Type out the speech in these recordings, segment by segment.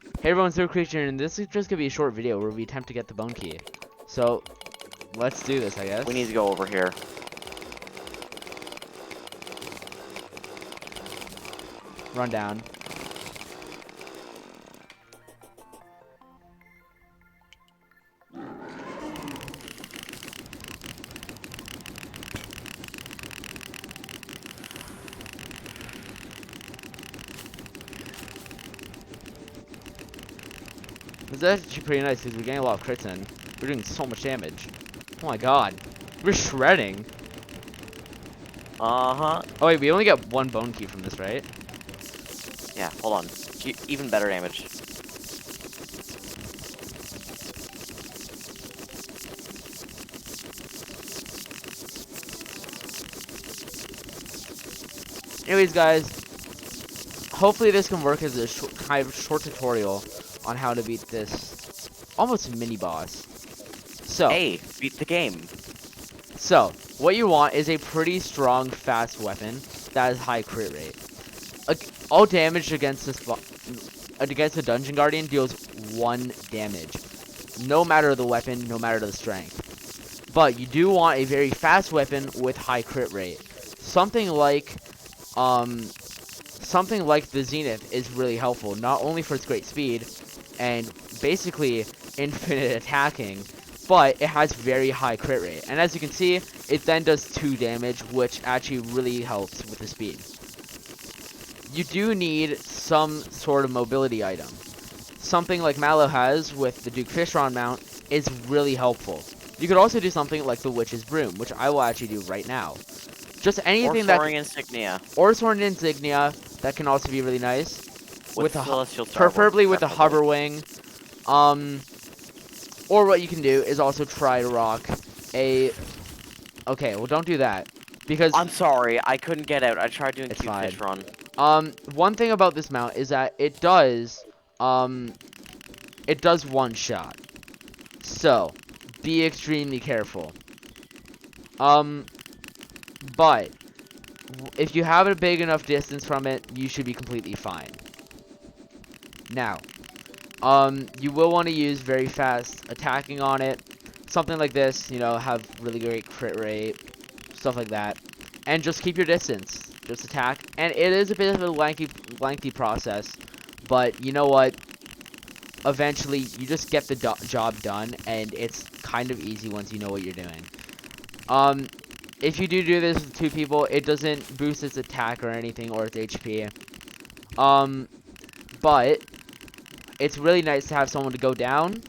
Hey everyone, Zero Creature, and this is just gonna be a short video where we attempt to get the bone key. So, let's do this, I guess. We need to go over here. Run down. This is actually pretty nice because we're getting a lot of crits in. We're doing so much damage. Oh my god. We're shredding. Uh-huh. Oh wait, we only get one bone key from this, right? Yeah, hold on. Even better damage. Anyways, guys, hopefully this can work as a kind of short tutorial on how to beat this almost mini boss. So, Hey, beat the game. So, what you want is a pretty strong, fast weapon that has high crit rate. All damage against against a Dungeon Guardian deals 1 damage, no matter the weapon, no matter the strength. But you do want a very fast weapon with high crit rate. Something like the Zenith is really helpful, not only for its great speed and basically infinite attacking, but it has very high crit rate. And as you can see, it then does 2 damage, which actually really helps with the speed. You do need some sort of mobility item. Something like Mallow has with the Duke Fishron mount is really helpful. You could also do something like the Witch's Broom, which I will actually do right now. Just anything that... Soaring Insignia. Or Soaring Insignia, that can also be really nice. With Celestial Star preferably with a preferably. hover wing. Or what you can do is also try to rock a... Okay, well don't do that. Because... I'm sorry, I couldn't get out. I tried doing It's Cute fine. Fish Run. One thing about this mount is that it does one shot. So, be extremely careful. But if you have a big enough distance from it, you should be completely fine. Now, you will want to use very fast attacking on it. Something like this, you know, have really great crit rate, stuff like that. And just keep your distance. Just attack. And it is a bit of a lengthy process, but you know what? Eventually, you just get the job done, and it's kind of easy once you know what you're doing. If you do this with 2 people, it doesn't boost its attack or anything, or its HP. But it's really nice to have someone to go down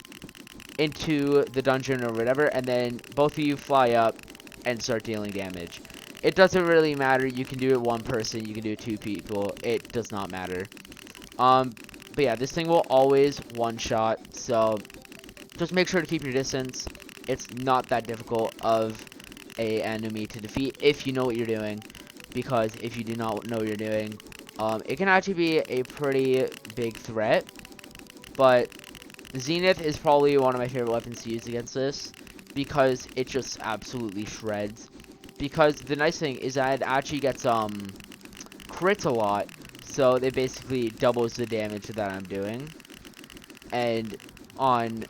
into the dungeon or whatever, and then both of you fly up and start dealing damage. It doesn't really matter. You can do it 1 person, you can do it 2 people. It does not matter. But yeah, this thing will always one-shot, so just make sure to keep your distance. It's not that difficult of a enemy to defeat if you know what you're doing, because if you do not know what you're doing, it can actually be a pretty big threat. But Zenith is probably one of my favorite weapons to use against this, because it just absolutely shreds. Because the nice thing is that it actually gets crits a lot, so it basically doubles the damage that I'm doing. And on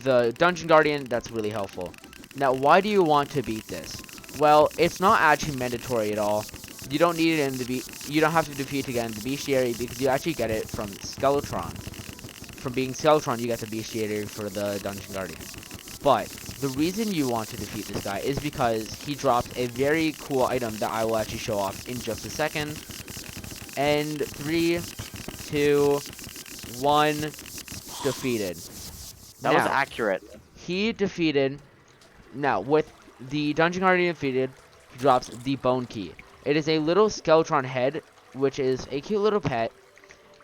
the Dungeon Guardian, that's really helpful. Now, why do you want to beat this? Well, it's not actually mandatory at all. You don't need it in the you don't have to defeat it again in the bestiary, because you actually get it from Skeletron. From being Skeletron, you get the bestiary for the Dungeon Guardian. But the reason you want to defeat this guy is because he drops a very cool item that I will actually show off in just a second. And 3, 2, 1, defeated. That was accurate. He defeated... Now, with the Dungeon Guardian defeated, he drops the Bone Key. It is a little Skeletron head, which is a cute little pet,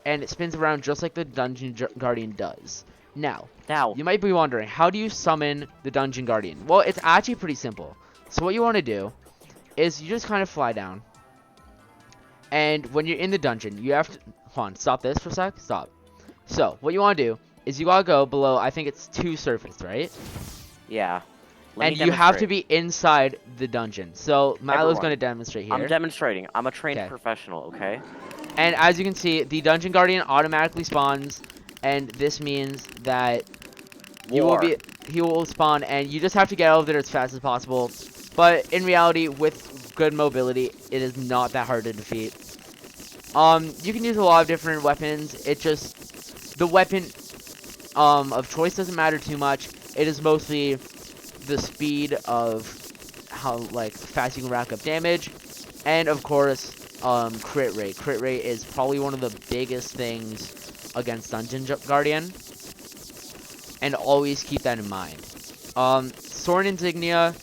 and it spins around just like the Dungeon Guardian does. Now, you might be wondering, how do you summon the Dungeon Guardian? Well, it's actually pretty simple. So what you want to do is you just kind of fly down. And when you're in the dungeon, you have to... Hold on, stop this for a sec. Stop. So, what you want to do is you got to go below, I think it's 2 surface, right? Yeah. And you have to be inside the dungeon. So, Milo's going to demonstrate here. I'm demonstrating. I'm a trained professional, okay? And as you can see, the Dungeon Guardian automatically spawns, and this means that you will War. he will spawn, and you just have to get out of there as fast as possible. But in reality, with good mobility, it is not that hard to defeat. You can use a lot of different weapons. It just the weapon of choice doesn't matter too much. It is mostly the speed of how fast you can rack up damage, and of course crit rate. Crit rate is probably one of the biggest things against Dungeon Guardian, and always keep that in mind. Sword Insignia,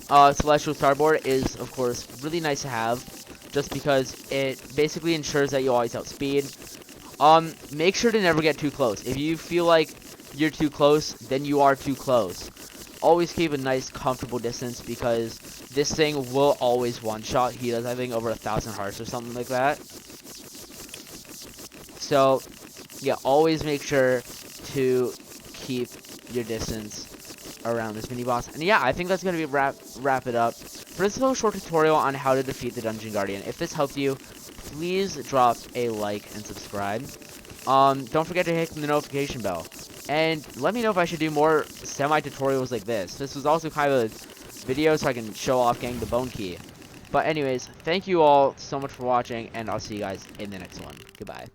Celestial Starboard is of course really nice to have, just because it basically ensures that you always outspeed. Make sure to never get too close. If you feel like you're too close, then you are too close. Always keep a nice, comfortable distance, because this thing will always one-shot. He does, I think, over 1,000 hearts or something like that. So, yeah, always make sure to keep your distance around this mini-boss. And yeah, I think that's going to be wrap it up for this little short tutorial on how to defeat the Dungeon Guardian. If this helped you, please drop a like and subscribe. Don't forget to hit the notification bell. And let me know if I should do more semi-tutorials like this. This was also kind of a video so I can show off getting the bone key. But anyways, thank you all so much for watching, and I'll see you guys in the next one. Goodbye.